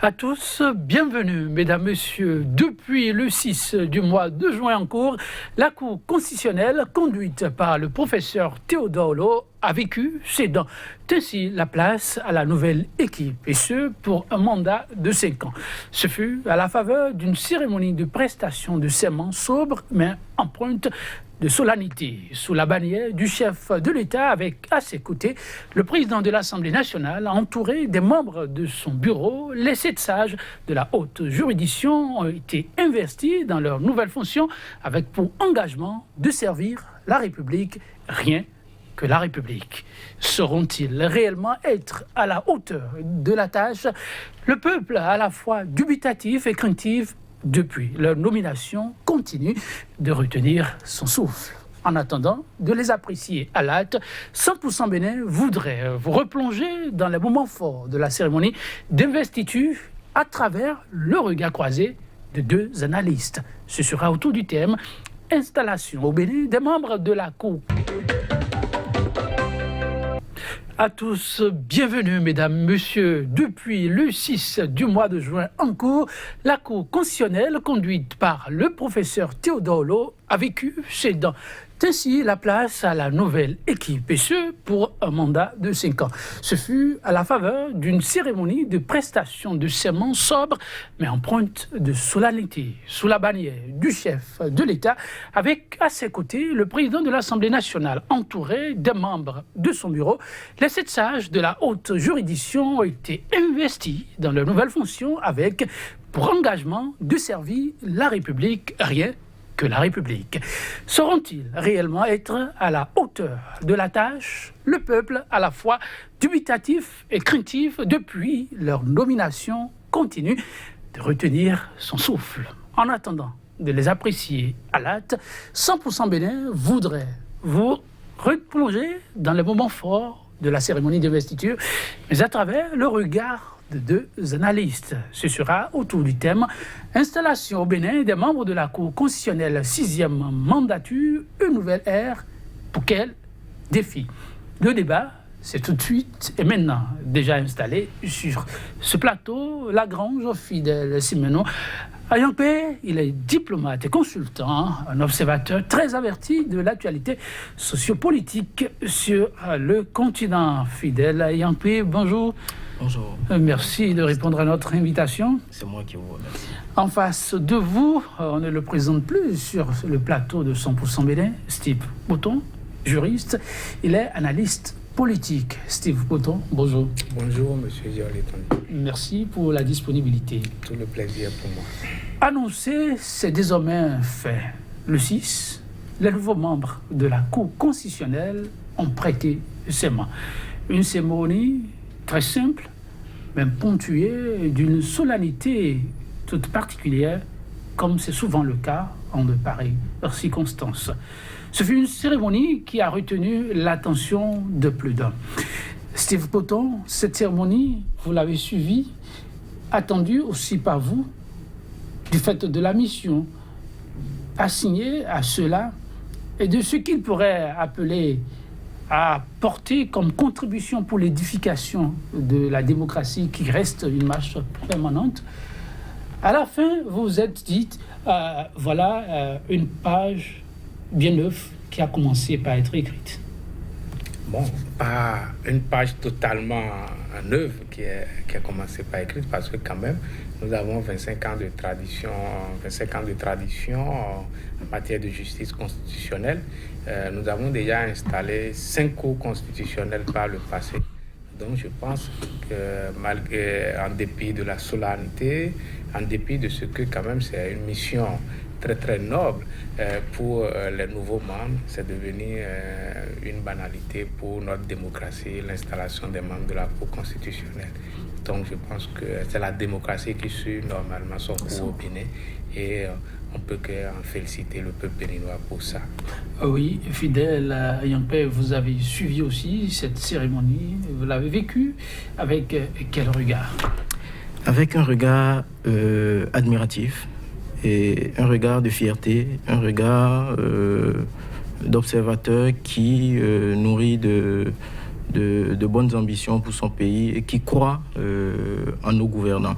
À tous, bienvenue, mesdames, messieurs. Depuis le 6 du mois de juin en cours, la Cour constitutionnelle, conduite par le professeur Théodore Lo, a vécu, cédant ainsi la place à la nouvelle équipe, et ce, pour un mandat de 5 ans. Ce fut à la faveur d'une cérémonie de prestation de serment sobre, mais empreinte de solennité, sous la bannière du chef de l'État, avec à ses côtés le président de l'Assemblée nationale, entouré des membres de son bureau. Les 7 sages de la haute juridiction ont été investis dans leurs nouvelles fonctions, avec pour engagement de servir la République, rien que la République. Sauront-ils réellement être à la hauteur de la tâche? Le peuple, à la fois dubitatif et craintif, depuis leur nomination, continue de retenir son souffle. En attendant de les apprécier à l'acte, 100% Bénin voudrait vous replonger dans les moments forts de la cérémonie d'investiture à travers le regard croisé de 2 analystes. Ce sera autour du thème « Installation au Bénin des membres de la Cour ». À tous, bienvenue mesdames, messieurs. Depuis le 6 du mois de juin en cours, la Cour constitutionnelle, conduite par le professeur Théodore Lo, a vécu, cédant ainsi la place à la nouvelle équipe, et ce, pour un mandat de 5 ans. Ce fut à la faveur d'une cérémonie de prestation de serment sobre, mais empreinte de solennité, sous la bannière du chef de l'État, avec à ses côtés le président de l'Assemblée nationale, entouré des membres de son bureau. Les 7 sages de la haute juridiction ont été investis dans leurs nouvelles fonctions, avec pour engagement de servir la République, rien que la République. Sauront-ils réellement être à la hauteur de la tâche? Le peuple, à la fois dubitatif et craintif, depuis leur nomination, continue de retenir son souffle. En attendant de les apprécier à l'acte, 100% Bénin voudrait vous replonger dans les moments forts de la cérémonie d'investiture, mais à travers le regard de 2 analystes. Ce sera autour du thème « Installation au Bénin des membres de la Cour constitutionnelle 6e mandature, une nouvelle ère, pour quel défi ?» Le débat, c'est tout de suite et maintenant déjà installé sur ce plateau. Lagrange Fidèle Simenon. Ayampé, il est diplomate et consultant, un observateur très averti de l'actualité sociopolitique sur le continent. Fidèle Ayampé, bonjour. Bonjour. Merci de répondre à notre invitation. C'est moi qui vous remercie. En face de vous, on ne le présente plus sur le plateau de 100% Bénin, Steve Botton, juriste. Il est analyste politique. Steve Botton, bonjour. Bonjour, monsieur Giorleton. Merci pour la disponibilité. Tout le plaisir pour moi. Annoncer, c'est désormais un fait. Le 6, les nouveaux membres de la Cour constitutionnelle ont prêté serment. Une cérémonie très simple, mais ponctuée d'une solennité toute particulière, comme c'est souvent le cas en de pareilles circonstances. Ce fut une cérémonie qui a retenu l'attention de plus d'un. Steve Botton, cette cérémonie, vous l'avez suivie, attendue aussi par vous, du fait de la mission assignée à ceux-là et de ce qu'ils pourraient appeler à porter comme contribution pour l'édification de la démocratie, qui reste une marche permanente. À la fin, vous vous êtes dit, voilà une page bien neuve qui a commencé par être écrite. Bon, pas une page totalement neuve qui a commencé par écrire, parce que quand même, nous avons 25 ans de tradition en matière de justice constitutionnelle. Nous avons déjà installé 5 cours constitutionnelles par le passé. Donc je pense que malgré, en dépit de la solennité, en dépit de ce que quand même c'est une mission très très noble pour les nouveaux membres, c'est devenu une banalité pour notre démocratie, l'installation des membres de la Cour constitutionnelle. Donc je pense que c'est la démocratie qui suit normalement son cours au Bénin, et on peut qu'en féliciter le peuple béninois pour ça. Oui, Fidèle Ayampé, vous avez suivi aussi cette cérémonie, vous l'avez vécue avec quel regard? Avec un regard admiratif, et un regard de fierté, un regard d'observateur qui nourrit de bonnes ambitions pour son pays et qui croit en nos gouvernants.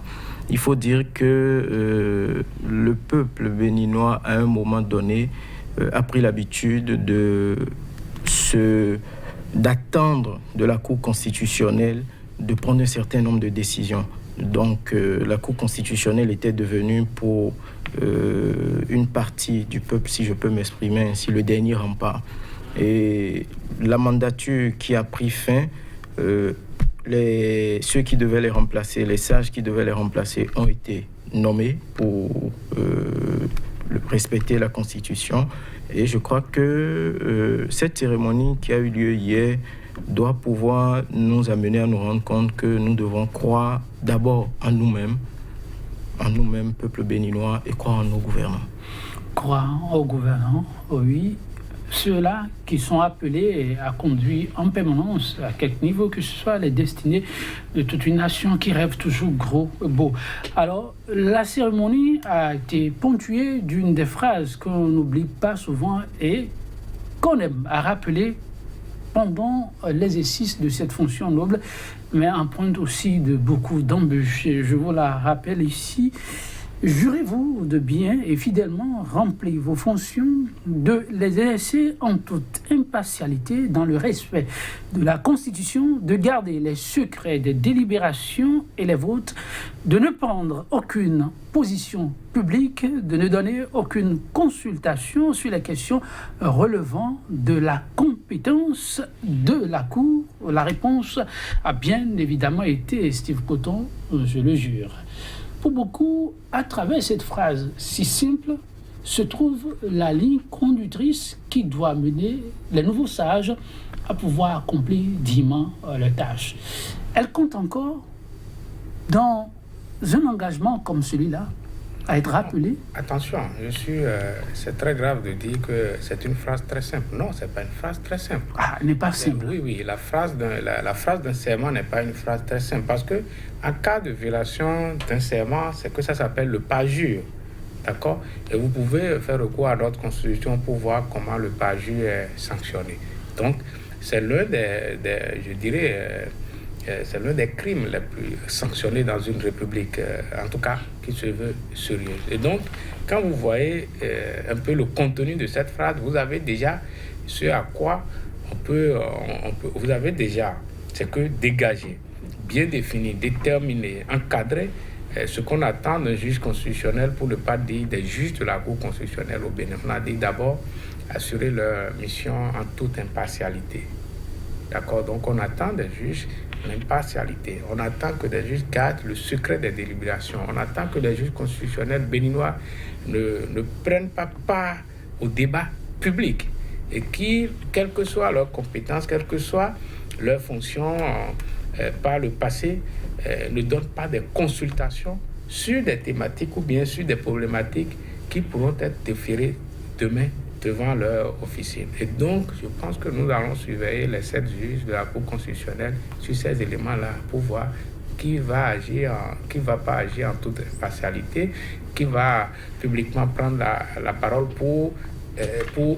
Il faut dire que le peuple béninois, à un moment donné, a pris l'habitude d'attendre de la Cour constitutionnelle de prendre un certain nombre de décisions. Donc, la Cour constitutionnelle était devenue pour une partie du peuple, si je peux m'exprimer ainsi, le dernier rempart. Et la mandature qui a pris fin, ceux qui devaient les remplacer, les sages qui devaient les remplacer ont été nommés pour respecter la Constitution. Et je crois que cette cérémonie qui a eu lieu hier doit pouvoir nous amener à nous rendre compte que nous devons croire d'abord en nous-mêmes, peuple béninois, et croire en nos gouvernants. Croire aux gouvernants, oui. Ceux-là qui sont appelés à conduire en permanence, à quelque niveau que ce soit, les destinées de toute une nation qui rêve toujours beau. Alors, la cérémonie a été ponctuée d'une des phrases qu'on n'oublie pas souvent et qu'on aime à rappeler pendant l'exercice de cette fonction noble, mais empreinte aussi de beaucoup d'embûches. Je vous la rappelle ici. Jurez-vous de bien et fidèlement remplir vos fonctions, de les exercer en toute impartialité dans le respect de la Constitution, de garder les secrets des délibérations et les votes, de ne prendre aucune position publique, de ne donner aucune consultation sur les questions relevant de la compétence de la Cour. La réponse a bien évidemment été Steve Cotton, je le jure. Pour beaucoup, à travers cette phrase si simple, se trouve la ligne conductrice qui doit mener les nouveaux sages à pouvoir accomplir dignement leurs tâches. Elle compte encore dans un engagement comme celui-là à être rappelé. Attention, c'est très grave de dire que c'est une phrase très simple. Non, c'est pas une phrase très simple. Ah, elle n'est pas simple. Oui, la phrase d'un serment n'est pas une phrase très simple parce que en cas de violation d'un serment, c'est que ça s'appelle le parjure. D'accord? Et vous pouvez faire recours à notre constitution pour voir comment le parjure est sanctionné. Donc, c'est l'un c'est l'un des crimes les plus sanctionnés dans une république, en tout cas qui se veut sérieux. Et donc, quand vous voyez un peu le contenu de cette phrase, vous avez déjà ce à quoi vous avez déjà, c'est que dégager, bien définir, déterminer, encadrer ce qu'on attend d'un juge constitutionnel, pour ne pas dire des juges de la Cour constitutionnelle au Bénin. On a dit d'abord assurer leur mission en toute impartialité. D'accord? Donc on attend des juges l'impartialité. On attend que des juges gardent le secret des délibérations. On attend que les juges constitutionnels béninois ne prennent pas part au débat public et qui, quelles que soient leurs compétences, quelles que soient leurs fonctions par le passé, ne donnent pas des consultations sur des thématiques ou bien sur des problématiques qui pourront être déférées demain devant leur officier. Et donc, je pense que nous allons surveiller les 7 juges de la Cour constitutionnelle sur ces éléments-là pour voir qui va pas agir en toute impartialité, qui va publiquement prendre la parole pour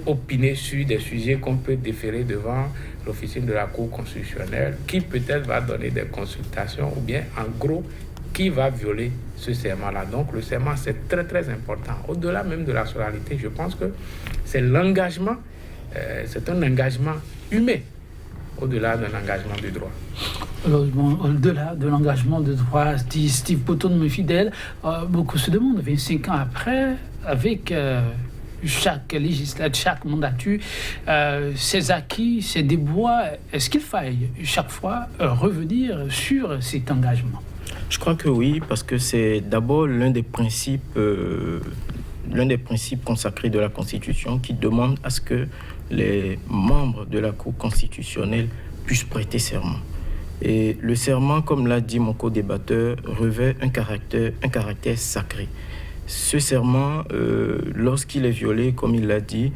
opiner sur des sujets qu'on peut déférer devant l'officier de la Cour constitutionnelle, qui peut-être va donner des consultations ou bien, en gros, qui va violer ce serment-là. Donc, le serment, c'est très, très important. Au-delà même de la solennité, je pense que c'est l'engagement, c'est un engagement humain, au-delà d'un engagement de droit. Au-delà de l'engagement de droit, dit Steve Cotton, fidèle, beaucoup se demandent, 25 ans après, avec chaque législature, chaque mandature, ses acquis, ses déboires, est-ce qu'il faille chaque fois revenir sur cet engagement? Je crois que oui, parce que c'est d'abord l'un des principes consacrés de la Constitution qui demande à ce que les membres de la Cour constitutionnelle puissent prêter serment. Et le serment, comme l'a dit mon co-débatteur, revêt un caractère sacré. Ce serment, lorsqu'il est violé, comme il l'a dit,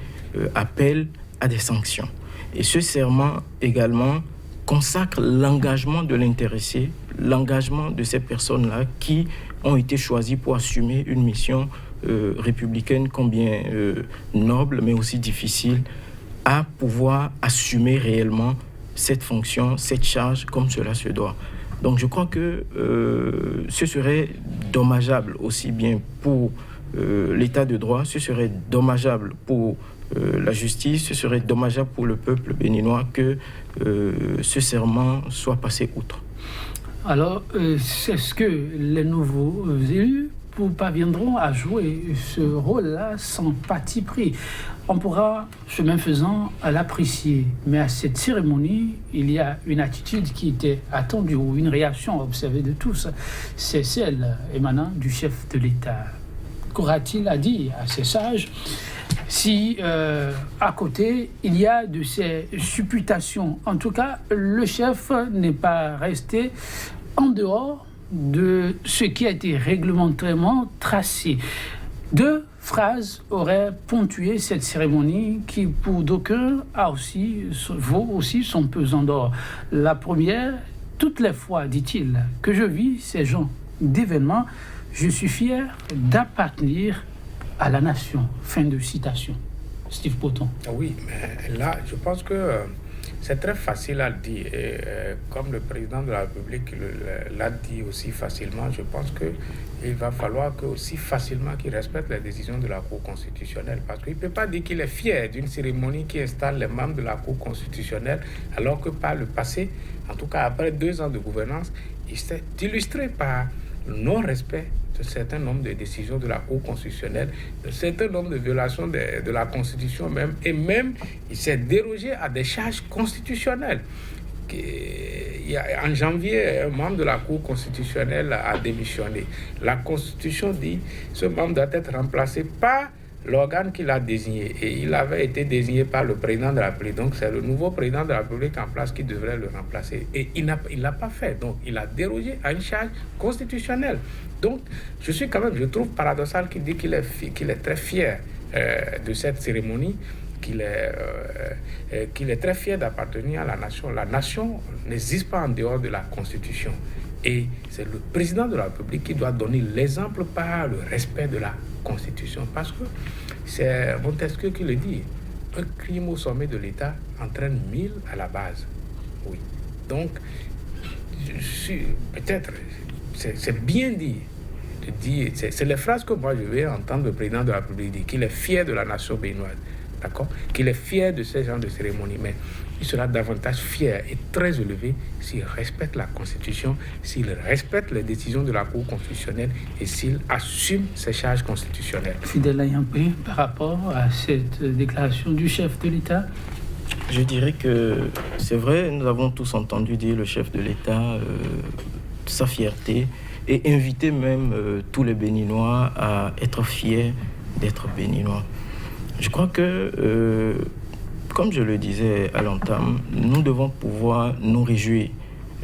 appelle à des sanctions. Et ce serment également consacre l'engagement de l'intéressé, l'engagement de ces personnes-là qui ont été choisies pour assumer une mission républicaine combien noble, mais aussi difficile, à pouvoir assumer réellement cette fonction, cette charge comme cela se doit. Donc je crois que ce serait dommageable aussi bien pour l'état de droit, ce serait dommageable pour la justice, ce serait dommageable pour le peuple béninois que ce serment soit passé outre. Alors, est-ce que les nouveaux élus parviendront à jouer ce rôle-là sans parti pris? On pourra, chemin faisant, l'apprécier. Mais à cette cérémonie, il y a une attitude qui était attendue ou une réaction observée de tous. C'est celle émanant du chef de l'État. Qu'aura-t-il à dire à ces sages si, à côté, il y a de ces supputations? En tout cas, le chef n'est pas resté en dehors de ce qui a été réglementairement tracé. 2 phrases auraient ponctué cette cérémonie qui, pour d'aucuns, vaut aussi son pesant d'or. La première, toutes les fois, dit-il, que je vis ces genres d'événements, je suis fier d'appartenir à la nation. Fin de citation. Steve Poton. Oui, mais là, je pense que c'est très facile à le dire. Et comme le président de la République l'a dit aussi facilement, je pense qu'il va falloir que aussi facilement qu'il respecte les décisions de la Cour constitutionnelle. Parce qu'il ne peut pas dire qu'il est fier d'une cérémonie qui installe les membres de la Cour constitutionnelle, alors que par le passé, en tout cas après 2 ans de gouvernance, il s'est illustré par le non-respect de certains nombres de décisions de la Cour constitutionnelle, de certains nombres de violations de la Constitution même, et même il s'est dérogé à des charges constitutionnelles. En janvier, un membre de la Cour constitutionnelle a démissionné. La Constitution dit que ce membre doit être remplacé par l'organe qu'il a désigné. Et il avait été désigné par le président de la République. Donc c'est le nouveau président de la République en place qui devrait le remplacer. Et il ne l'a pas fait. Donc il a dérogé à une charge constitutionnelle. Donc je trouve paradoxal qu'il dit qu'il est très fier de cette cérémonie, qu'il est très fier d'appartenir à la nation. La nation n'existe pas en dehors de la Constitution. Et c'est le président de la République qui doit donner l'exemple par le respect de la Constitution. Parce que c'est Montesquieu qui le dit. Un crime au sommet de l'État entraîne 1000 à la base. Oui. Donc, peut-être, c'est bien dit. C'est les phrases que moi je vais entendre le président de la République dire, qu'il est fier de la nation béninoise. D'accord, qu'il est fier de ces genres de cérémonies, mais il sera davantage fier et très élevé s'il respecte la Constitution, s'il respecte les décisions de la Cour constitutionnelle et s'il assume ses charges constitutionnelles. Fidèle Ayampé, par rapport à cette déclaration du chef de l'État? Je dirais que c'est vrai, nous avons tous entendu dire le chef de l'État, sa fierté, et inviter même tous les Béninois à être fiers d'être Béninois. Je crois que, comme je le disais à l'entame, nous devons pouvoir nous réjouir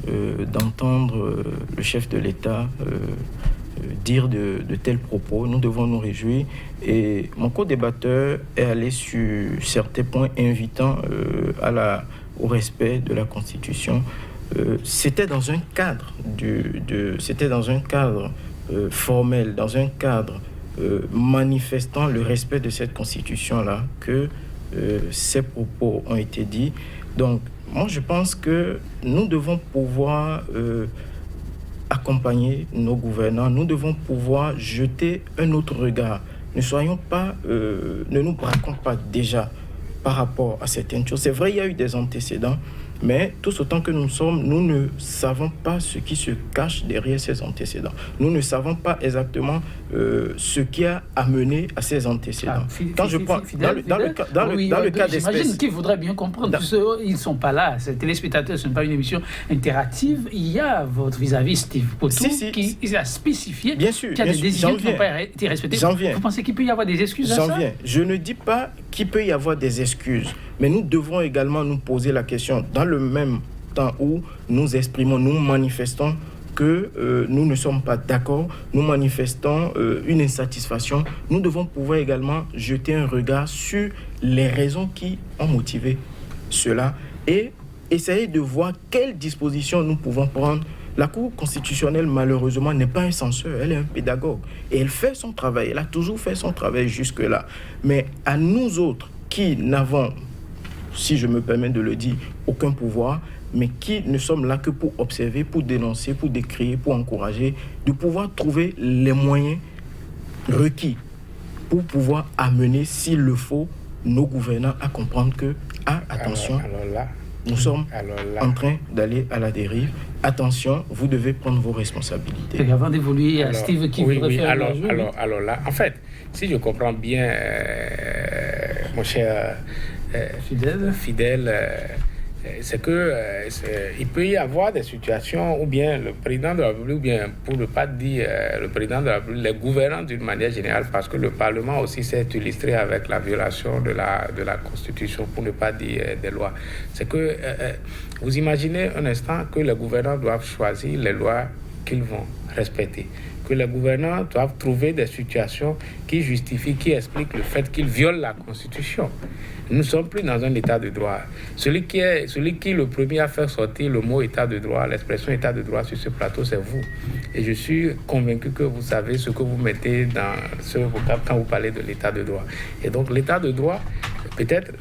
d'entendre le chef de l'État dire de tels propos. Nous devons nous réjouir. Et mon co-débatteur est allé sur certains points invitant au respect de la Constitution. C'était dans un cadre, formel, dans un cadre manifestant le respect de cette Constitution-là que ces propos ont été dits. Donc, moi, je pense que nous devons pouvoir accompagner nos gouvernants, nous devons pouvoir jeter un autre regard. Ne nous braquons pas déjà par rapport à certaines choses. C'est vrai, il y a eu des antécédents, mais tous autant que nous sommes, nous ne savons pas ce qui se cache derrière ces antécédents. Nous ne savons pas exactement ce qui a amené à ces antécédents. Quand je prends dans le cas d'espèce, j'imagine qu'ils voudraient bien comprendre. Ils ne sont pas là. Ces téléspectateurs, ce n'est pas une émission interactive. Il y a votre vis-à-vis Steve Poton qui a spécifié qu'il y a des décisions qui n'ont pas été respectées. Vous pensez qu'il peut y avoir des excuses à ça? Je ne dis pas qu'il peut y avoir des excuses, mais nous devons également nous poser la question dans le même temps où nous exprimons, nous manifestons que nous ne sommes pas d'accord, nous manifestons une insatisfaction, nous devons pouvoir également jeter un regard sur les raisons qui ont motivé cela et essayer de voir quelles dispositions nous pouvons prendre. La Cour constitutionnelle, malheureusement, n'est pas un censeur, elle est un pédagogue. Et elle fait son travail, elle a toujours fait son travail jusque-là. Mais à nous autres qui n'avons, si je me permets de le dire, aucun pouvoir, mais qui ne sommes là que pour observer, pour dénoncer, pour décrire, pour encourager, de pouvoir trouver les moyens requis pour pouvoir amener, s'il le faut, nos gouvernants à comprendre que, attention, nous sommes en train d'aller à la dérive. Attention, vous devez prendre vos responsabilités. Et avant d'évoluer à Steve qui voudrait faire alors là, en fait, si je comprends bien, mon cher fidèle, c'est que il peut y avoir des situations où bien le président de la République, ou bien pour ne pas dire le président de la République, les gouvernants d'une manière générale, parce que le Parlement aussi s'est illustré avec la violation de la Constitution, pour ne pas dire des lois. C'est que vous imaginez un instant que les gouvernants doivent choisir les lois qu'ils vont respecter, que les gouvernants doivent trouver des situations qui justifient, qui expliquent le fait qu'ils violent la Constitution. Nous ne sommes plus dans un état de droit. Celui qui est le premier à faire sortir le mot état de droit, l'expression état de droit sur ce plateau, c'est vous. Et je suis convaincu que vous savez ce que vous mettez dans ce vocable quand vous parlez de l'état de droit. Et donc l'état de droit, peut-être,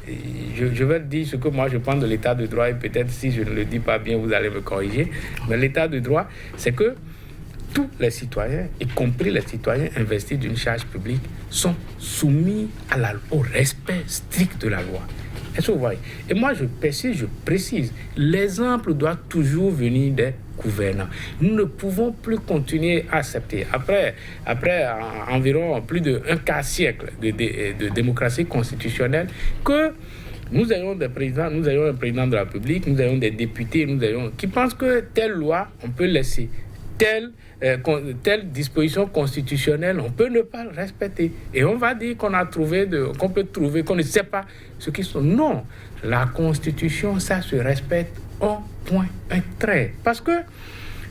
je vais dire ce que moi je pense de l'état de droit, et peut-être si je ne le dis pas bien, vous allez me corriger. Mais l'état de droit, c'est que tous les citoyens, y compris les citoyens investis d'une charge publique, sont soumis au respect strict de la loi. Est-ce que vous voyez? Et moi, je précise, l'exemple doit toujours venir des gouvernants. Nous ne pouvons plus continuer à accepter, après environ plus d'un quart-siècle de démocratie constitutionnelle, que nous ayons des présidents, nous ayons un président de la République, nous ayons des députés, qui pensent que telle loi, on peut laisser. Telle disposition constitutionnelle, on peut ne pas le respecter. Et on va dire qu'on ne sait pas ce qu'ils sont. Non, la Constitution, ça se respecte au point, un trait. Parce que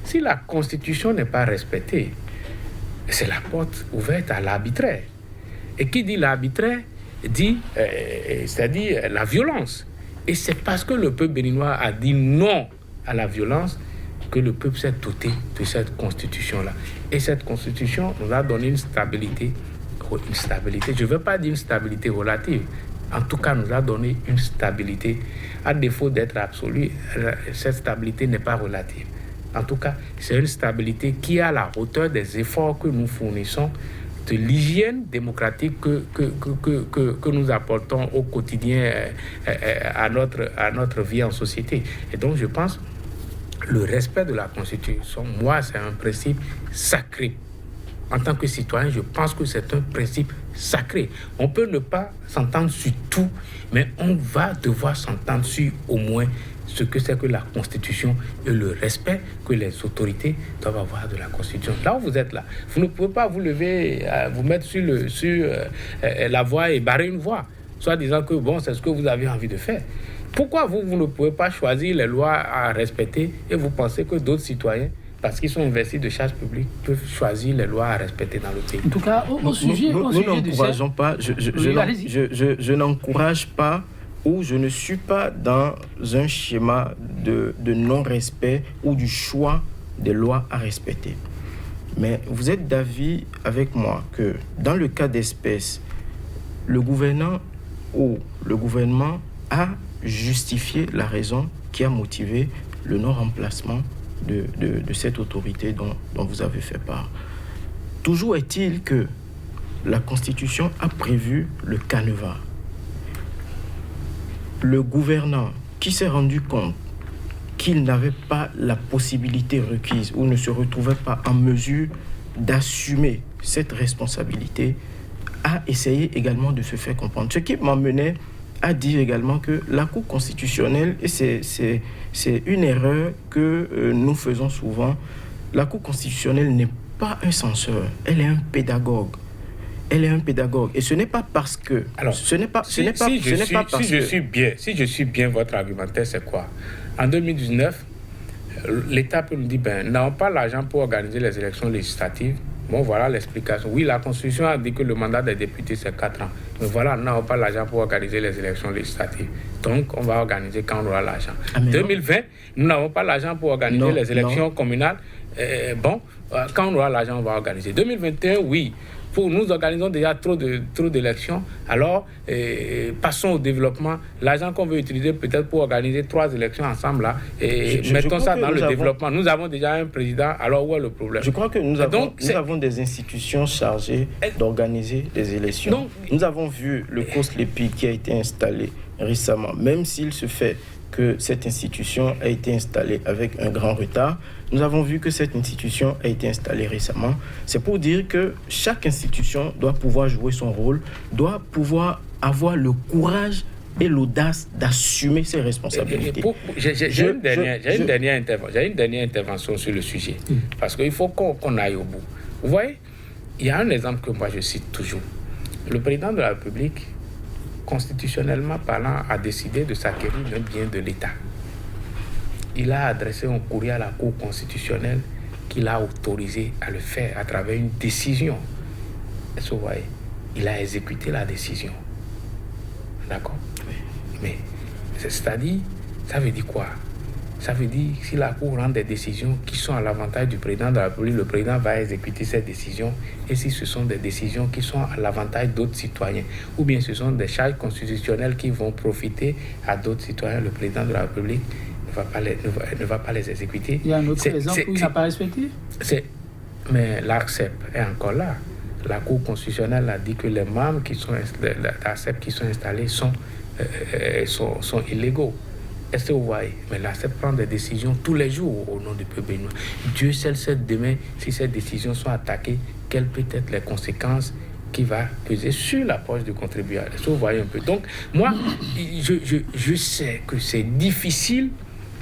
si la Constitution n'est pas respectée, c'est la porte ouverte à l'arbitraire. Et qui dit l'arbitraire dit, c'est-à-dire la violence. Et c'est parce que le peuple béninois a dit non à la violence que le peuple s'est doté de cette constitution-là. Et cette constitution nous a donné une stabilité, je ne veux pas dire une stabilité relative, en tout cas nous a donné une stabilité, à défaut d'être absolue, cette stabilité n'est pas relative. En tout cas, c'est une stabilité qui est à la hauteur des efforts que nous fournissons, de l'hygiène démocratique que nous apportons au quotidien à notre vie en société. Et donc je pense le respect de la Constitution, moi, c'est un principe sacré. En tant que citoyen, je pense que c'est un principe sacré. On peut ne pas s'entendre sur tout, mais on va devoir s'entendre sur au moins ce que c'est que la Constitution et le respect que les autorités doivent avoir de la Constitution. Là où vous êtes là, vous ne pouvez pas vous lever, vous mettre sur la voie et barrer une voie, soit disant que bon, c'est ce que vous avez envie de faire. Pourquoi vous ne pouvez pas choisir les lois à respecter et vous pensez que d'autres citoyens, parce qu'ils sont investis de charges publiques, peuvent choisir les lois à respecter dans le pays? En tout cas, nous n'encourageons pas, je n'encourage pas ou je ne suis pas dans un schéma de non-respect ou du choix des lois à respecter. Mais vous êtes d'avis avec moi que dans le cas d'espèce, le gouvernant ou le gouvernement a justifié la raison qui a motivé le non-remplacement de cette autorité dont vous avez fait part. Toujours est-il que la Constitution a prévu le canevas. Le gouvernant qui s'est rendu compte qu'il n'avait pas la possibilité requise ou ne se retrouvait pas en mesure d'assumer cette responsabilité a essayé également de se faire comprendre. Ce qui m'emmenait à dire également que la Cour constitutionnelle, et c'est une erreur que nous faisons souvent, la Cour constitutionnelle n'est pas un censeur, elle est un pédagogue. Elle est un pédagogue. Et ce n'est pas parce que... Alors, si je suis bien votre argumentaire, c'est quoi? En 2019, l'État peut nous dire, nous n'avons pas l'argent pour organiser les élections législatives. Bon, voilà l'explication. Oui, la Constitution a dit que le mandat des députés, c'est 4 ans. Mais voilà, nous n'avons pas l'argent pour organiser les élections législatives. Donc, on va organiser quand on aura l'argent. 2020, nous n'avons pas l'argent pour organiser les élections communales. Quand on aura l'argent, on va organiser. 2021, oui. nous organisons déjà trop d'élections, alors passons au développement. L'argent qu'on veut utiliser peut-être pour organiser 3 élections ensemble, là, et mettons ça dans le développement. Nous avons déjà un président, alors où est le problème? Je crois que nous avons des institutions chargées d'organiser des élections. Donc, nous avons vu le COSLEPI qui a été installé récemment, même s'il se fait que cette institution a été installée avec un grand retard. Nous avons vu que cette institution a été installée récemment. C'est pour dire que chaque institution doit pouvoir jouer son rôle, doit pouvoir avoir le courage et l'audace d'assumer ses responsabilités. J'ai une dernière intervention sur le sujet, parce qu'il faut qu'on aille au bout. Vous voyez, il y a un exemple que moi je cite toujours. Le président de la République, constitutionnellement parlant, a décidé de s'acquérir un bien de l'État. Il a adressé un courrier à la Cour constitutionnelle qui l'a autorisé à le faire à travers une décision. Est-ce que vous voyez? Il a exécuté la décision. D'accord? Oui. Mais, c'est-à-dire, ça veut dire quoi? Ça veut dire que si la Cour rend des décisions qui sont à l'avantage du président de la République, le président va exécuter ces décisions. Et si ce sont des décisions qui sont à l'avantage d'autres citoyens, ou bien ce sont des charges constitutionnelles qui vont profiter à d'autres citoyens, le président de la République ne va pas les exécuter. Il y a un autre exemple où il n'a pas respecté? Mais l'ARCEP est encore là. La Cour constitutionnelle a dit que les membres de l'ARCEP qui sont installés sont illégaux. Est-ce que vous voyez? Mais l'ARCEP prend des décisions tous les jours au nom du peuple béninois. Dieu seul sait demain si ces décisions sont attaquées, quelles peuvent être les conséquences qui va peser sur la poche du contribuable. Est-ce que vous voyez un peu? Donc, moi, je sais que c'est difficile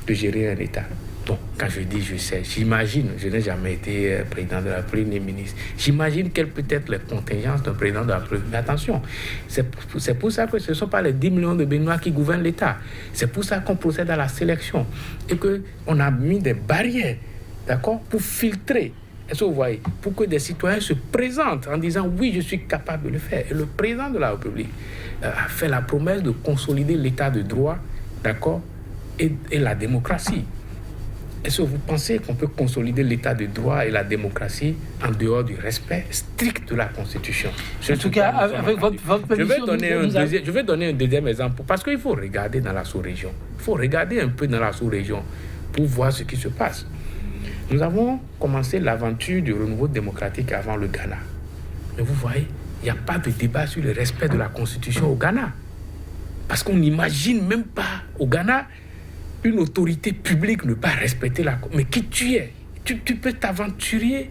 de gérer un État. Bon, quand je dis je sais, j'imagine, je n'ai jamais été président de la République ni ministre, j'imagine quelles peuvent être les contingences d'un président de la République. Mais attention, c'est pour ça que ce ne sont pas les 10 millions de Béninois qui gouvernent l'État. C'est pour ça qu'on procède à la sélection et qu'on a mis des barrières, d'accord, pour filtrer. Est-ce que vous voyez? Pour que des citoyens se présentent en disant oui, je suis capable de le faire. Et le président de la République a fait la promesse de consolider l'État de droit, d'accord, et la démocratie. Est-ce que vous pensez qu'on peut consolider l'état de droit et la démocratie en dehors du respect strict de la Constitution? En tout cas, avec votre permission, je vais donner un deuxième exemple, parce qu'il faut regarder dans la sous-région. Il faut regarder un peu dans la sous-région pour voir ce qui se passe. Nous avons commencé l'aventure du renouveau démocratique avant le Ghana. Mais vous voyez, il n'y a pas de débat sur le respect de la Constitution au Ghana. Parce qu'on n'imagine même pas au Ghana une autorité publique ne pas respecter la... Mais qui tu es? Tu peux t'aventurer?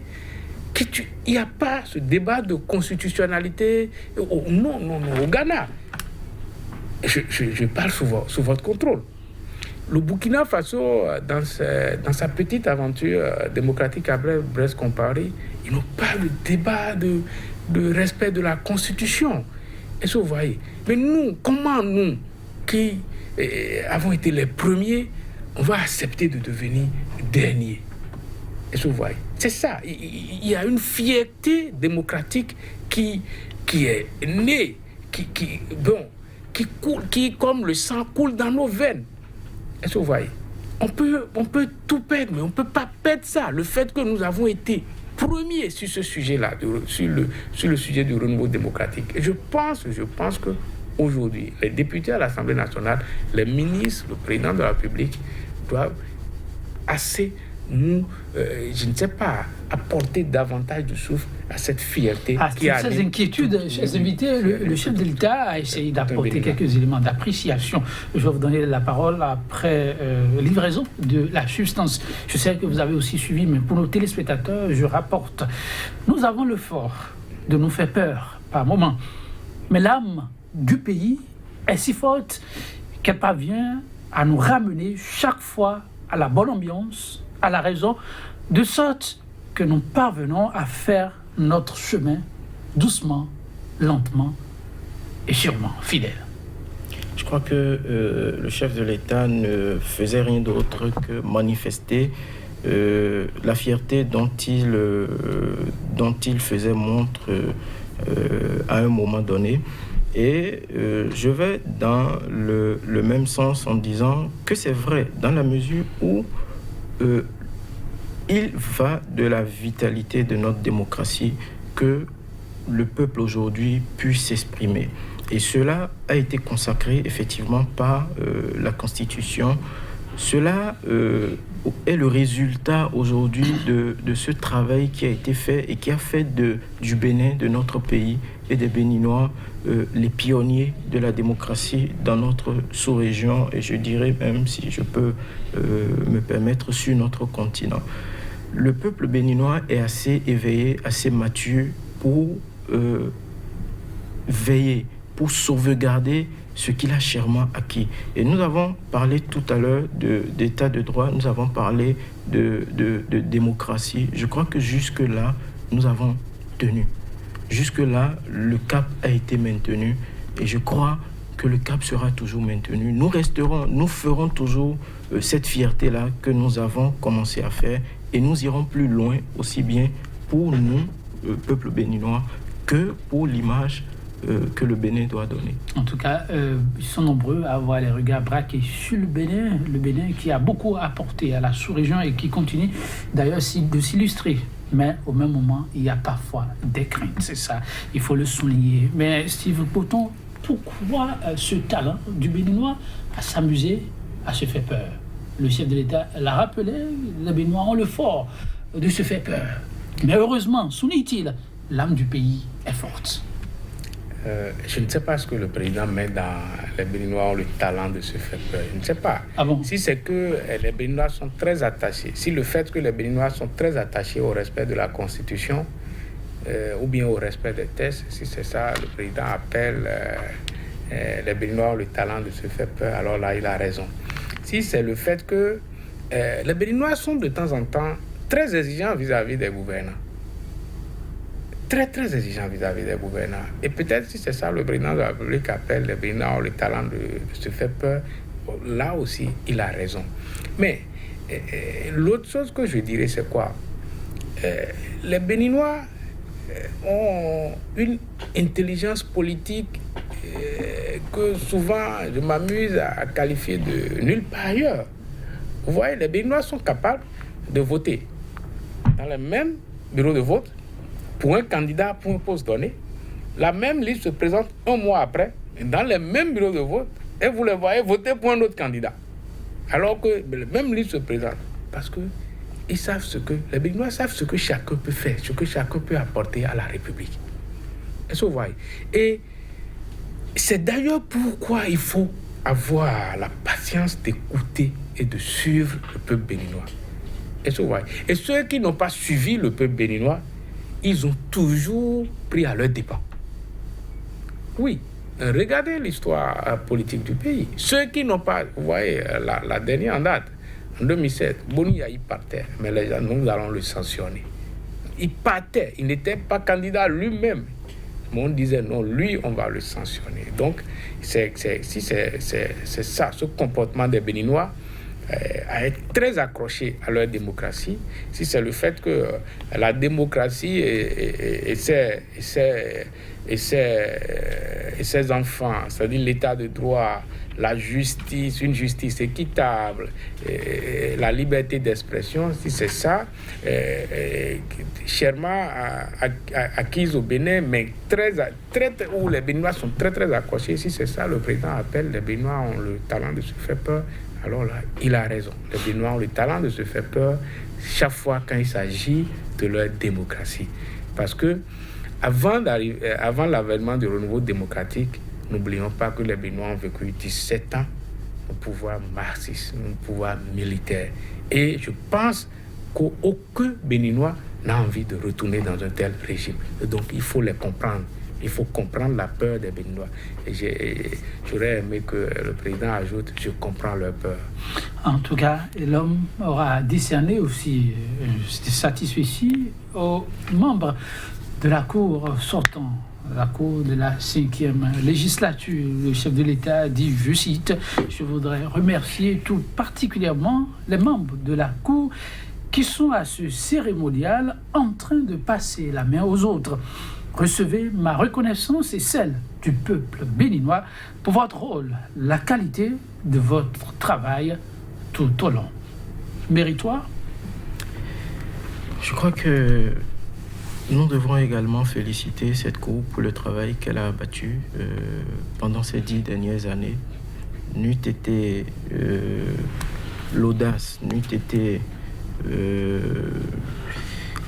Il n'y a pas ce débat de constitutionnalité. Non, au Ghana. Je parle sous votre contrôle. Le Burkina Faso, dans sa petite aventure démocratique après Brest-Compaoré, ils n'ont pas de débat de respect de la Constitution. Est-ce que vous voyez? Mais nous, comment nous, qui avons été les premiers, on va accepter de devenir derniers? Est-ce que vous voyez? C'est ça. Il y a une fierté démocratique qui est née, qui, comme le sang, coule dans nos veines. Est-ce que vous voyez? On peut tout perdre, mais on ne peut pas perdre ça. Le fait que nous avons été premiers sur ce sujet-là, sur le sujet du renouveau démocratique. Et je pense que aujourd'hui, les députés à l'Assemblée nationale, les ministres, le président de la République doivent assez je ne sais pas, apporter davantage de souffle à cette fierté qui a... Ces inquiétudes, chers invités, le chef de l'État a essayé d'apporter quelques éléments d'appréciation. Je vais vous donner la parole après livraison de la substance. Je sais que vous avez aussi suivi, mais pour nos téléspectateurs, je rapporte. Nous avons le fort de nous faire peur par moments, mais l'âme du pays est si forte qu'elle parvient à nous ramener chaque fois à la bonne ambiance, à la raison, de sorte que nous parvenons à faire notre chemin doucement, lentement et sûrement, fidèle. Je crois que le chef de l'État ne faisait rien d'autre que manifester la fierté dont il faisait montre à un moment donné. Et je vais dans le même sens en disant que c'est vrai, dans la mesure où il va de la vitalité de notre démocratie que le peuple aujourd'hui puisse s'exprimer. Et cela a été consacré effectivement par la Constitution. Cela est le résultat aujourd'hui de ce travail qui a été fait et qui a fait du Bénin, de notre pays et des Béninois, les pionniers de la démocratie dans notre sous-région et je dirais même, si je peux me permettre, sur notre continent. Le peuple béninois est assez éveillé, assez mature pour veiller, pour sauvegarder ce qu'il a chèrement acquis. Et nous avons parlé tout à l'heure d'état de droit, nous avons parlé de démocratie. Je crois que jusque-là, nous avons tenu. Jusque-là, le cap a été maintenu et je crois que le cap sera toujours maintenu. Nous ferons toujours cette fierté-là que nous avons commencé à faire et nous irons plus loin, aussi bien pour nous, le peuple béninois, que pour l'image que le Bénin doit donner. En tout cas, ils sont nombreux à avoir les regards braqués sur le Bénin qui a beaucoup apporté à la sous-région et qui continue d'ailleurs de s'illustrer. Mais au même moment, il y a parfois des craintes, c'est ça, il faut le souligner. Mais Steve Poton, pourquoi ce talent du Béninois à s'amuser, à se faire peur? Le chef de l'État l'a rappelé, les Béninois ont le fort de se faire peur. Mais heureusement, souligne-t-il, l'âme du pays est forte. Je ne sais pas ce que le président met dans les Béninois ont le talent de se faire peur. Je ne sais pas. Ah bon? Si c'est que les Béninois sont très attachés, si le fait que les Béninois sont très attachés au respect de la Constitution ou bien au respect des textes, si c'est ça, le président appelle les Béninois ont le talent de se faire peur, alors là, il a raison. Si c'est le fait que les Béninois sont de temps en temps très exigeants vis-à-vis des gouvernants. Très, très exigeant vis-à-vis des gouvernants. Et peut-être si c'est ça, le président de la République appelle les Béninois le talent de se faire peur, là aussi, il a raison. Mais l'autre chose que je dirais, c'est quoi? Les Béninois ont une intelligence politique que souvent je m'amuse à qualifier de nulle part ailleurs. Vous voyez, les Béninois sont capables de voter dans le même bureau de vote pour un candidat, pour un poste donné. La même liste se présente un mois après, dans les mêmes bureaux de vote, et vous les voyez voter pour un autre candidat. Alors que la même liste se présente. Parce que ils savent les Béninois savent ce que chacun peut faire, ce que chacun peut apporter à la République. Est-ce que vous voyez? Et c'est d'ailleurs pourquoi il faut avoir la patience d'écouter et de suivre le peuple béninois. Est-ce que vous voyez? Et ceux qui n'ont pas suivi le peuple béninois, ils ont toujours pris à leur dépens. Oui, regardez l'histoire politique du pays. Ceux qui n'ont pas, vous voyez, la dernière en date, en 2007, Boni Yahi partait, mais les gens, nous allons le sanctionner. Il partait, il n'était pas candidat lui-même. Mais on disait non, lui, on va le sanctionner. Donc, si c'est ça, ce comportement des Béninois, à être très accrochés à leur démocratie, si c'est le fait que la démocratie et ses enfants, c'est-à-dire l'état de droit, la justice, une justice équitable, la liberté d'expression, si c'est ça, chèrement acquise au Bénin, mais où les Béninois sont très très accrochés, si c'est ça, le président appelle, les Béninois ont le talent de se faire peur. Alors là, il a raison. Les Béninois ont le talent de se faire peur chaque fois quand il s'agit de leur démocratie. Parce que avant l'avènement du renouveau démocratique, n'oublions pas que les Béninois ont vécu 17 ans au pouvoir marxiste, au pouvoir militaire. Et je pense qu'aucun Béninois n'a envie de retourner dans un tel régime. Et donc, il faut les comprendre. Il faut comprendre la peur des Béninois. Et j'aurais aimé que le président ajoute « je comprends leur peur ». En tout cas, l'homme aura discerné aussi, satisfait aux membres de la Cour sortant, la Cour de la 5e législature. Le chef de l'État dit, je cite, « Je voudrais remercier tout particulièrement les membres de la Cour qui sont à ce cérémonial en train de passer la main aux autres. Recevez ma reconnaissance et celle du peuple béninois pour votre rôle, la qualité de votre travail tout au long. » Méritoire? Je crois que Nous devrons également féliciter cette Cour pour le travail qu'elle a abattu pendant ces 10 dernières années. N'eût été l'audace, n'eût été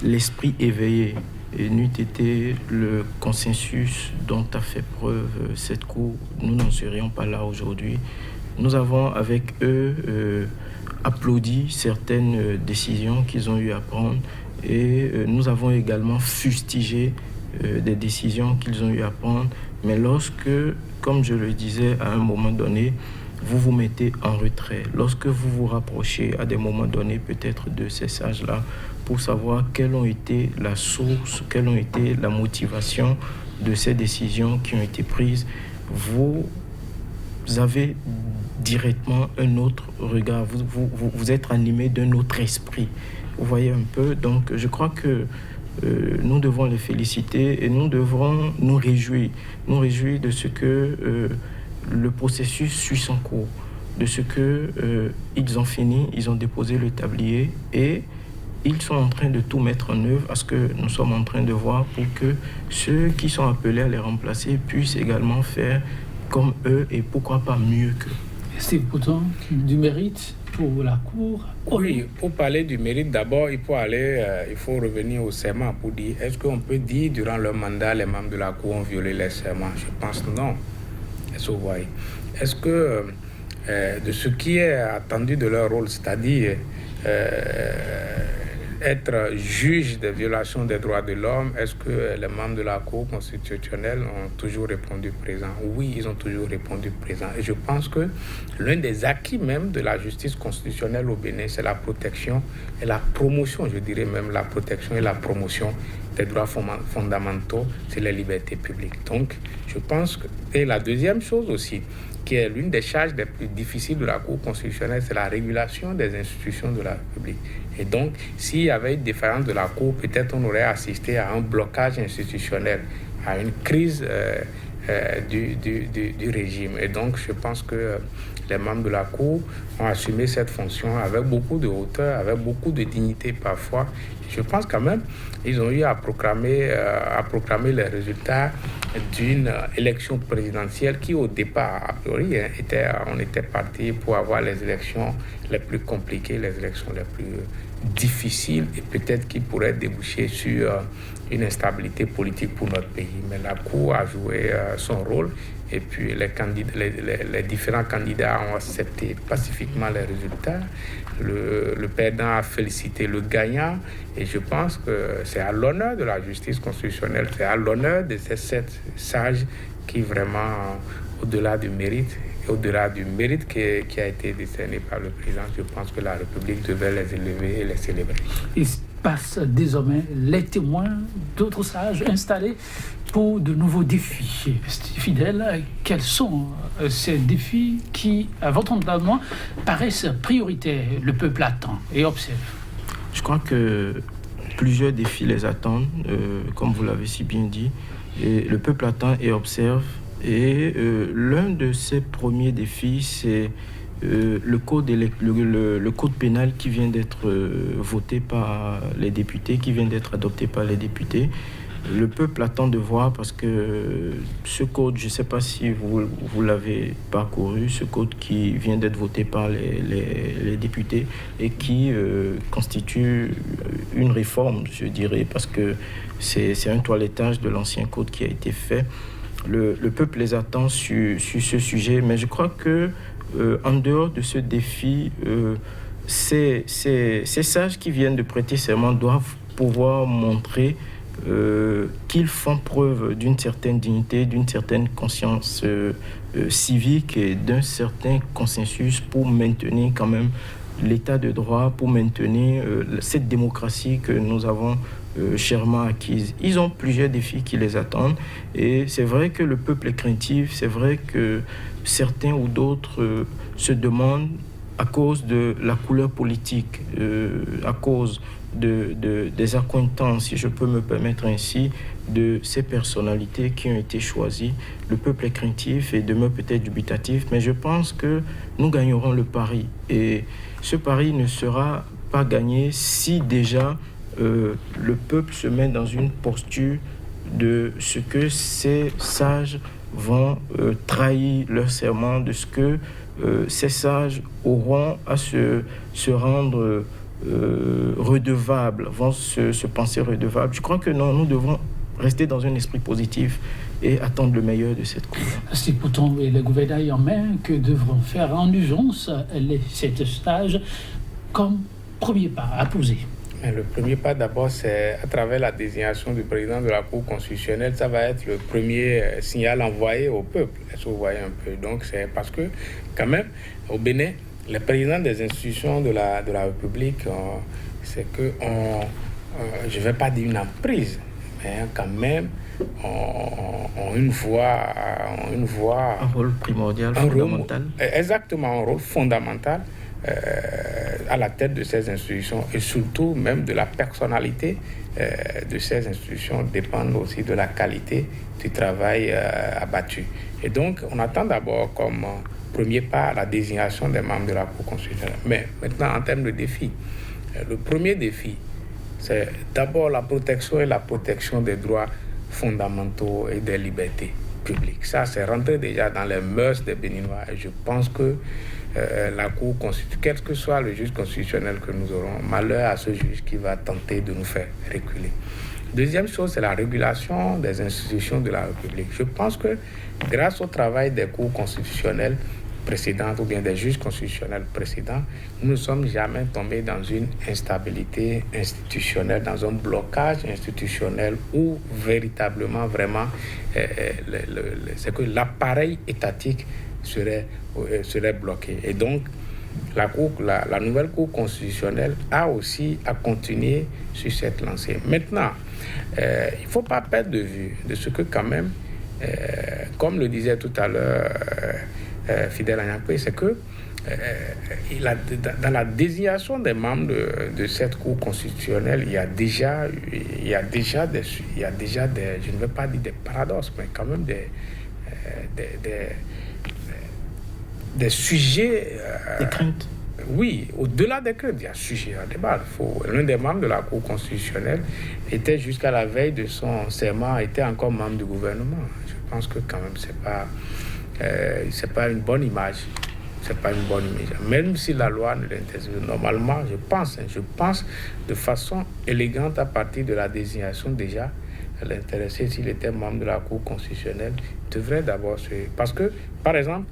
l'esprit éveillé, et n'eût été le consensus dont a fait preuve cette Cour, nous n'en serions pas là aujourd'hui. Nous avons avec eux applaudi certaines décisions qu'ils ont eu à prendre et nous avons également fustigé des décisions qu'ils ont eu à prendre. Mais lorsque, comme je le disais à un moment donné, vous vous mettez en retrait, lorsque vous vous rapprochez à des moments donnés peut-être de ces sages-là pour savoir quelle ont été la source, quelle ont été la motivation de ces décisions qui ont été prises, vous avez directement un autre regard, vous êtes animé d'un autre esprit. Vous voyez un peu, donc je crois que nous devons les féliciter et nous devrons nous réjouir de ce que le processus suit son cours, de ce que ils ont fini, ils ont déposé le tablier et ils sont en train de tout mettre en œuvre à ce que nous sommes en train de voir pour que ceux qui sont appelés à les remplacer puissent également faire comme eux et pourquoi pas mieux qu'eux. C'est pourtant du mérite pour la Cour. Oui, pour parler du mérite, d'abord, il faut revenir au serment pour dire, est-ce qu'on peut dire durant leur mandat, les membres de la Cour ont violé les serments? Je pense non. Est-ce que vous voyez? Est-ce que de ce qui est attendu de leur rôle, c'est-à-dire être juge des violations des droits de l'homme, est-ce que les membres de la Cour constitutionnelle ont toujours répondu présent? Oui, ils ont toujours répondu présent. Et je pense que l'un des acquis même de la justice constitutionnelle au Bénin, c'est la protection et la promotion, je dirais même la protection et la promotion des droits fondamentaux, c'est les libertés publiques. Donc, je pense que... Et la deuxième chose aussi, qui est l'une des charges les plus difficiles de la Cour constitutionnelle, c'est la régulation des institutions de la République. Et donc, s'il y avait une défaillance de la Cour, peut-être on aurait assisté à un blocage institutionnel, à une crise du régime. Et donc, je pense que les membres de la Cour ont assumé cette fonction avec beaucoup de hauteur, avec beaucoup de dignité parfois. Je pense quand même qu'ils ont eu à proclamer les résultats d'une élection présidentielle qui, au départ, a priori, on était parti pour avoir les élections les plus compliquées, les élections les plus difficiles et peut-être qui pourraient déboucher sur une instabilité politique pour notre pays. Mais la Cour a joué son rôle et puis les différents candidats ont accepté pacifiquement les résultats. Le perdant a félicité le gagnant et je pense que c'est à l'honneur de la justice constitutionnelle, c'est à l'honneur de ces 7 sages qui vraiment, au-delà du mérite qui a été décerné par le président, je pense que la République devait les élever et les célébrer. Il passe désormais les témoins d'autres sages installés pour de nouveaux défis. Fidèle, quels sont ces défis qui, à votre entendement, paraissent prioritaires? Le peuple attend et observe. Je crois que plusieurs défis les attendent, comme vous l'avez si bien dit. Et le peuple attend et observe. Et l'un de ces premiers défis, c'est le code pénal qui vient d'être voté par les députés, qui vient d'être adopté par les députés. Le peuple attend de voir parce que ce code, je ne sais pas si vous l'avez parcouru, ce code qui vient d'être voté par les députés et qui constitue une réforme, je dirais, parce que c'est un toilettage de l'ancien code qui a été fait. Le peuple les attend sur ce sujet, mais je crois que en dehors de ce défi, ces sages qui viennent de prêter serment doivent pouvoir montrer qu'ils font preuve d'une certaine dignité, d'une certaine conscience civique et d'un certain consensus pour maintenir quand même l'état de droit, pour maintenir cette démocratie que nous avons chèrement acquise. Ils ont plusieurs défis qui les attendent et c'est vrai que le peuple est craintif, c'est vrai que certains ou d'autres se demandent à cause de la couleur politique, à cause des accointances, si je peux me permettre ainsi, de ces personnalités qui ont été choisies. Le peuple est craintif et demeure peut-être dubitatif, mais je pense que nous gagnerons le pari. Et ce pari ne sera pas gagné si déjà le peuple se met dans une posture de ce que ces sages vont trahir leur serment, de ce que ces sages auront à se rendre redevables, vont se penser redevables. Je crois que non, nous devons rester dans un esprit positif et attendre le meilleur de cette cour. C'est pourtant le gouvernement en main que devront faire en urgence ces stages comme premier pas à poser. Mais le premier pas, d'abord, c'est à travers la désignation du président de la Cour constitutionnelle, ça va être le premier signal envoyé au peuple. Est-ce que vous voyez un peu? Donc, c'est parce que, quand même, au Bénin, les présidents des institutions de la République, c'est que, je ne vais pas dire une emprise, mais quand même, ont une voix... Un rôle primordial, fondamental. Exactement, un rôle fondamental. À la tête de ces institutions et surtout même de la personnalité de ces institutions dépendent aussi de la qualité du travail abattu. Et donc, on attend d'abord comme premier pas la désignation des membres de la Cour constitutionnelle. Mais maintenant, en termes de défis, le premier défi, c'est d'abord la protection et la protection des droits fondamentaux et des libertés publiques. Ça, c'est rentré déjà dans les mœurs des Béninois et je pense que la Cour constitutionnelle, quel que soit le juge constitutionnel que nous aurons, malheur à ce juge qui va tenter de nous faire reculer. Deuxième chose, c'est la régulation des institutions de la République. Je pense que grâce au travail des cours constitutionnelles précédentes ou bien des juges constitutionnels précédents, nous ne sommes jamais tombés dans une instabilité institutionnelle, dans un blocage institutionnel où véritablement, vraiment, c'est que l'appareil étatique serait bloqué. Et donc, la nouvelle Cour constitutionnelle a aussi à continuer sur cette lancée. Maintenant, il ne faut pas perdre de vue de ce que quand même, comme le disait tout à l'heure Fidèle Anyakwe, c'est que dans la désignation des membres de cette Cour constitutionnelle, il y a déjà des, je ne veux pas dire des paradoxes, mais quand même des sujets... des craintes. Oui, au-delà des craintes, il y a sujet à débat. L'un des membres de la Cour constitutionnelle était jusqu'à la veille de son serment, était encore membre du gouvernement. Je pense que quand même, c'est pas une bonne image. C'est pas une bonne image. Même si la loi ne l'interdit, normalement, je pense de façon élégante à partir de la désignation déjà, l'intéressé, s'il était membre de la Cour constitutionnelle, devrait d'abord se... Parce que, par exemple,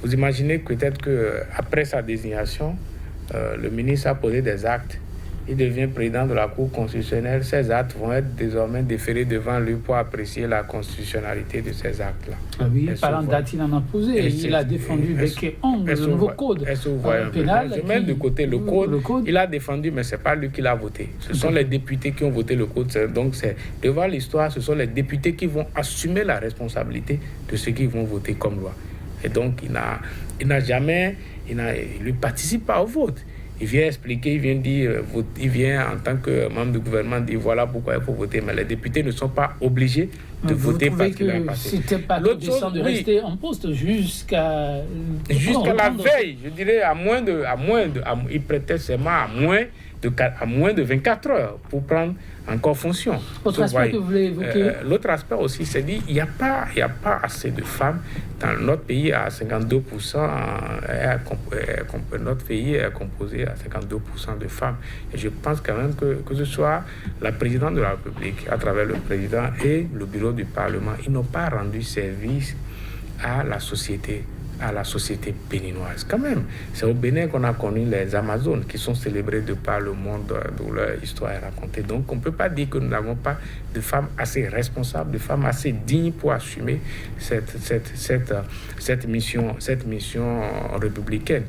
vous imaginez peut-être qu'après sa désignation, le ministre a posé des actes. Il devient président de la Cour constitutionnelle. Ces actes vont être désormais déférés devant lui pour apprécier la constitutionnalité de ces actes-là. Ah oui, parlant d'actes, il en a posé. Il a défendu avec honte le nouveau code pénal. Je mets de côté le code. Il a défendu, mais ce n'est pas lui qui l'a voté. Ce sont les députés qui ont voté le code. Donc, devant l'histoire, ce sont les députés qui vont assumer la responsabilité de ce qu'ils vont voter comme loi. Et donc, il ne participe pas au vote. Il vient expliquer, il vient dire, il vient en tant que membre du gouvernement dire voilà pourquoi il faut voter. Mais les députés ne sont pas obligés de voter parce qu'il a passé. C'était pas décent de rester en poste jusqu'à la veille, je dirais, il prêtait serment à moins de 24 heures pour prendre encore fonction. Autre aspect que vous voulez évoquer. L'autre aspect aussi, c'est dit il n'y a pas assez de femmes dans notre pays à 52%. Notre pays est composé à 52% de femmes. Et je pense quand même que ce soit la présidente de la République, à travers le président et le bureau du Parlement, ils n'ont pas rendu service à la société béninoise. Quand même, c'est au Bénin qu'on a connu les Amazones qui sont célébrées de par le monde où leur histoire est racontée. Donc, on ne peut pas dire que nous n'avons pas de femmes assez responsables, de femmes assez dignes pour assumer cette mission républicaine.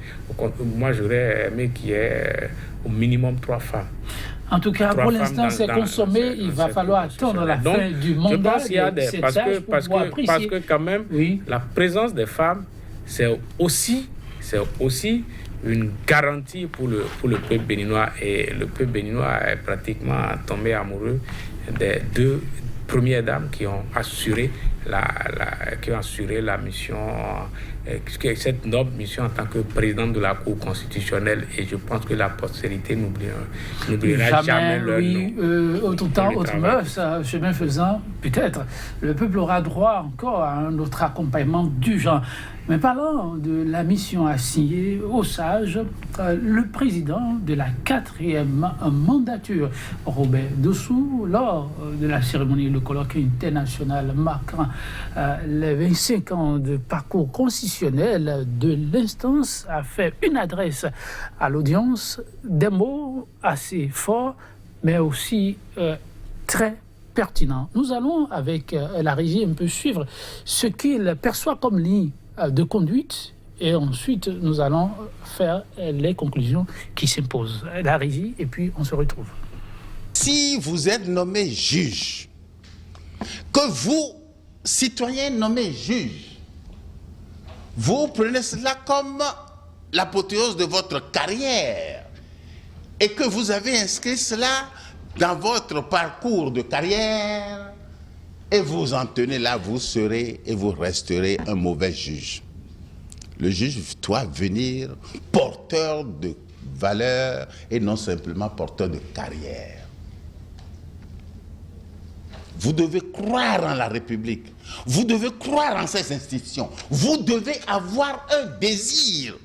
Moi, j'aurais aimé qu'il y ait au minimum 3 femmes. En tout cas, pour l'instant, c'est consommé. Il va falloir attendre la fin du mandat. Je pense qu'il y a parce que quand même, la présence des femmes, c'est aussi une garantie pour le peuple béninois. Et le peuple béninois est pratiquement tombé amoureux des 2 premières dames qui ont assuré qui ont assuré la mission, cette noble mission en tant que président de la Cour constitutionnelle. Et je pense que la postérité n'oubliera jamais leur nom. Autre temps, autre mœurs, chemin faisant, peut-être, le peuple aura droit encore à un autre accompagnement du genre. Mais parlons de la mission assignée aux sages, le président de la 4e mandature, Robert Dossou, lors de la cérémonie de colloque international marquant les 25 ans de parcours constitutionnel de l'instance, a fait une adresse à l'audience, des mots assez forts, mais aussi très pertinents. Nous allons, avec la régie, un peu suivre ce qu'il perçoit comme ligne de conduite, et ensuite nous allons faire les conclusions qui s'imposent. La régie, et puis on se retrouve. Si vous êtes nommé juge, que vous, citoyens nommés juge, vous prenez cela comme l'apothéose de votre carrière et que vous avez inscrit cela dans votre parcours de carrière, et vous en tenez là, vous serez et vous resterez un mauvais juge. Le juge doit venir porteur de valeurs et non simplement porteur de carrière. Vous devez croire en la République. Vous devez croire en ces institutions. Vous devez avoir un désir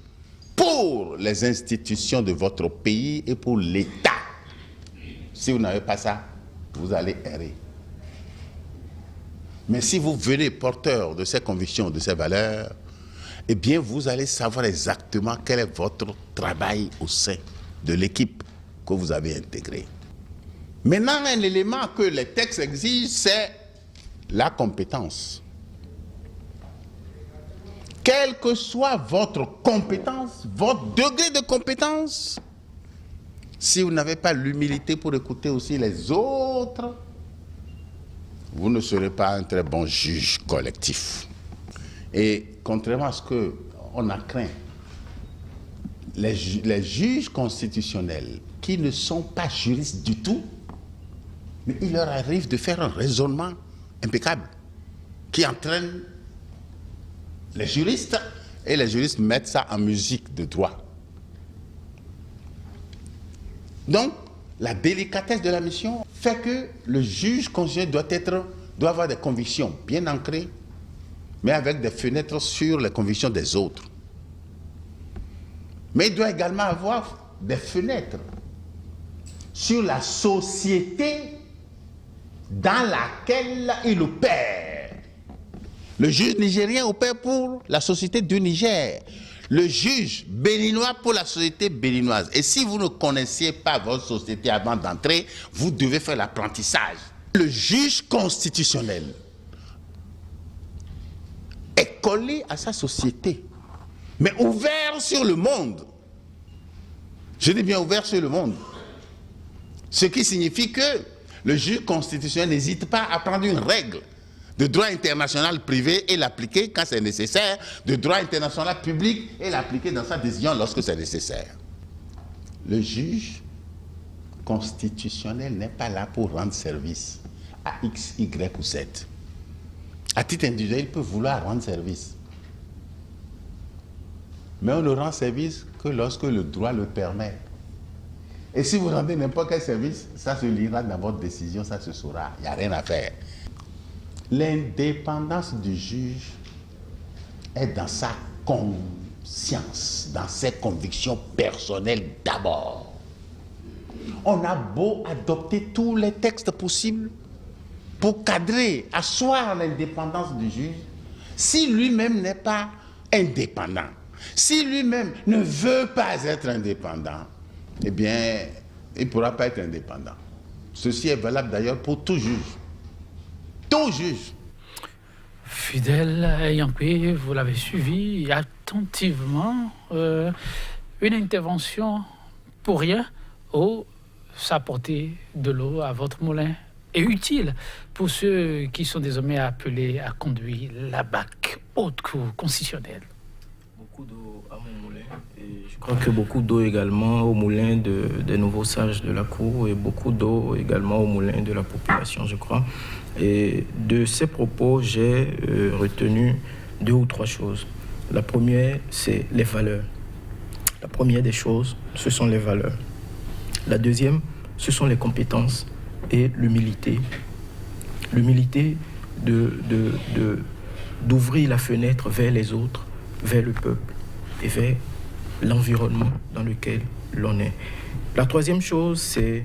pour les institutions de votre pays et pour l'État. Si vous n'avez pas ça, vous allez errer. Mais si vous venez porteur de ces convictions, de ces valeurs, eh bien, vous allez savoir exactement quel est votre travail au sein de l'équipe que vous avez intégrée. Maintenant, un élément que les textes exigent, c'est la compétence. Quelle que soit votre compétence, votre degré de compétence, si vous n'avez pas l'humilité pour écouter aussi les autres, vous ne serez pas un très bon juge collectif. Et contrairement à ce qu'on a craint, les juges constitutionnels qui ne sont pas juristes du tout, mais il leur arrive de faire un raisonnement impeccable qui entraîne les juristes, et les juristes mettent ça en musique de droit. Donc, la délicatesse de la mission fait que le juge constitutionnel doit avoir des convictions bien ancrées, mais avec des fenêtres sur les convictions des autres. Mais il doit également avoir des fenêtres sur la société dans laquelle il opère. Le juge nigérien opère pour la société du Niger. Le juge béninois pour la société béninoise. Et si vous ne connaissiez pas votre société avant d'entrer, vous devez faire l'apprentissage. Le juge constitutionnel est collé à sa société, mais ouvert sur le monde. Je dis bien ouvert sur le monde. Ce qui signifie que le juge constitutionnel n'hésite pas à prendre une règle de droit international privé et l'appliquer quand c'est nécessaire, de droit international public et l'appliquer dans sa décision lorsque c'est nécessaire. Le juge constitutionnel n'est pas là pour rendre service à X, Y ou Z. À titre individuel, il peut vouloir rendre service. Mais on ne rend service que lorsque le droit le permet. Et si vous rendez n'importe quel service, ça se lira dans votre décision, ça se saura. Il n'y a rien à faire. L'indépendance du juge est dans sa conscience, dans ses convictions personnelles d'abord. On a beau adopter tous les textes possibles pour cadrer, asseoir l'indépendance du juge, si lui-même n'est pas indépendant, si lui-même ne veut pas être indépendant, eh bien, il ne pourra pas être indépendant. Ceci est valable d'ailleurs pour tout juge. Tout juge. Fidèle Yankwe, vous l'avez suivi attentivement. Une intervention pour rien ou s'apporter de l'eau à votre moulin est utile pour ceux qui sont désormais appelés à conduire la BAC, haute cour constitutionnelle. beaucoup d'eau à mon moulin et je crois que beaucoup d'eau également au moulin des nouveaux sages de la cour et beaucoup d'eau également au moulin de la population, je crois. Et de ces propos, j'ai retenu 2 ou 3 choses. La première, c'est les valeurs. La première des choses, ce sont les valeurs. La deuxième, ce sont les compétences et l'humilité. L'humilité d'ouvrir la fenêtre vers les autres, vers le peuple et vers l'environnement dans lequel l'on est. La troisième chose, c'est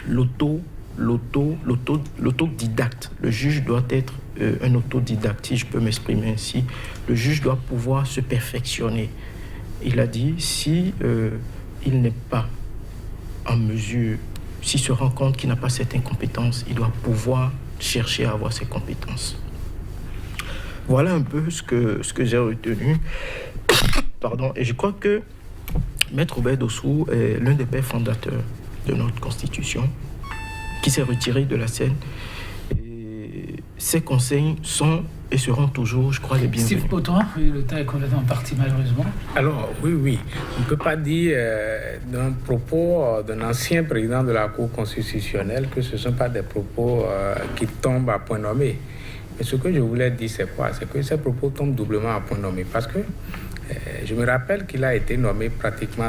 l'autodidacte. Le juge doit être un autodidacte, si je peux m'exprimer ainsi. Le juge doit pouvoir se perfectionner. Il a dit, si il n'est pas en mesure, s'il se rend compte qu'il n'a pas certaines compétences, il doit pouvoir chercher à avoir ces compétences. Voilà un peu ce que j'ai retenu. Pardon. Et je crois que Maître Robert Dossou est l'un des pères fondateurs de notre Constitution, qui s'est retiré de la scène. Et ses conseils sont et seront toujours, je crois, les bienvenus. Steve Poton, le temps est complètement parti malheureusement. Alors, oui. On ne peut pas dire d'un propos d'un ancien président de la Cour constitutionnelle que ce ne sont pas des propos qui tombent à point nommé. Mais ce que je voulais dire, c'est quoi? C'est que ces propos tombent doublement à point nommé. Parce que je me rappelle qu'il a été nommé pratiquement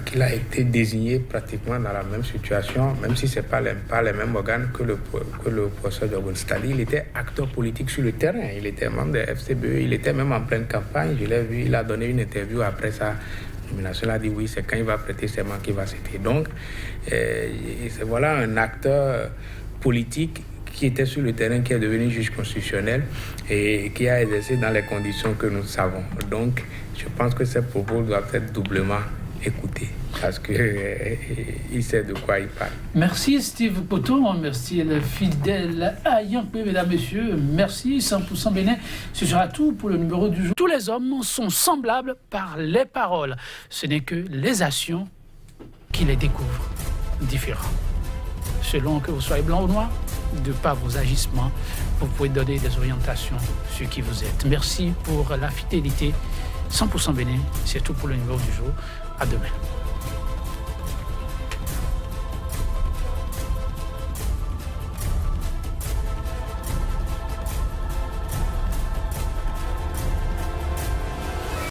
qu'il a été désigné pratiquement dans la même situation, même si ce n'est pas les mêmes organes que le professeur Diogone. C'est-à-dire qu'il était acteur politique sur le terrain. Il était membre de FCBE, il était même en pleine campagne. Je l'ai vu, il a donné une interview après sa nomination. Il a dit oui, c'est quand il va prêter serment qu'il va citer. Donc, voilà un acteur politique qui était sur le terrain, qui est devenu juge constitutionnel et qui a exercé dans les conditions que nous savons. Donc, je pense que ces propos doivent être doublement écoutés parce qu'il sait de quoi il parle. Merci Steve Poton, merci le fidèle Ayankwe, mesdames, messieurs. Merci 100% Bénin. Ce sera tout pour le numéro du jour. Tous les hommes sont semblables par les paroles. Ce n'est que les actions qui les découvrent différents. Selon que vous soyez blanc ou noir, de par vos agissements, vous pouvez donner des orientations sur qui vous êtes. Merci pour la fidélité. 100% Bénin, c'est tout pour le numéro du jour. À demain.